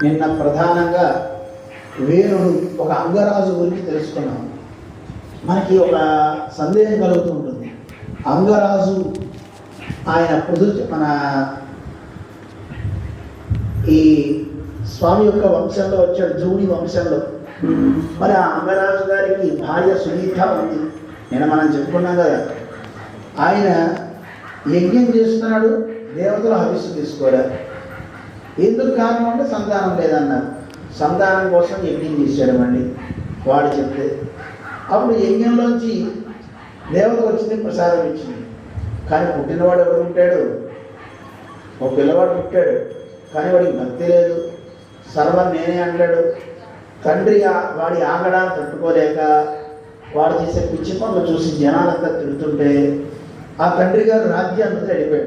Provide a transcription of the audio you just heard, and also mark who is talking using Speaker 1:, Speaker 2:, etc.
Speaker 1: నిన్న ప్రధానంగా వీరుడు ఒక అంగరాజు గురించి తెలుసుకున్నాం. మనకి ఒక సందేహం కలుగుతుంటుంది. అంగరాజు ఆయన మన ఈ స్వామి యొక్క వంశంలో వచ్చాడు, జూడి వంశంలో. మరి ఆ అంగరాజు గారికి భార్య సునీత ఉంది. నేను మనం చెప్పుకున్నాం కదా, ఆయన యజ్ఞం చేస్తున్నాడు, దేవతలు హవిస్సు తీసుకోరారు. ఎందుకు కారణం అంటే సంతానం లేదన్నారు. సంతానం కోసం యజ్ఞం చేశాడమండి వాడు చెప్తే. అప్పుడు యజ్ఞంలోంచి దేవత వచ్చింది, ప్రసాదం ఇచ్చింది. కానీ పుట్టినవాడు ఎవరు పుట్టాడు? ఒక పిల్లవాడు పుట్టాడు, కానీ వాడికి భక్తి లేదు, సర్వం నేనే అంటాడు. తండ్రి వాడి ఆగడాన్ని తట్టుకోలేక వాడు చేసే పిచ్చి పనులు చూసి జనాలంతా తిడుతుంటే ఆ తండ్రి గారు రాజ్యాన్ని వెళ్ళిపోయాడు.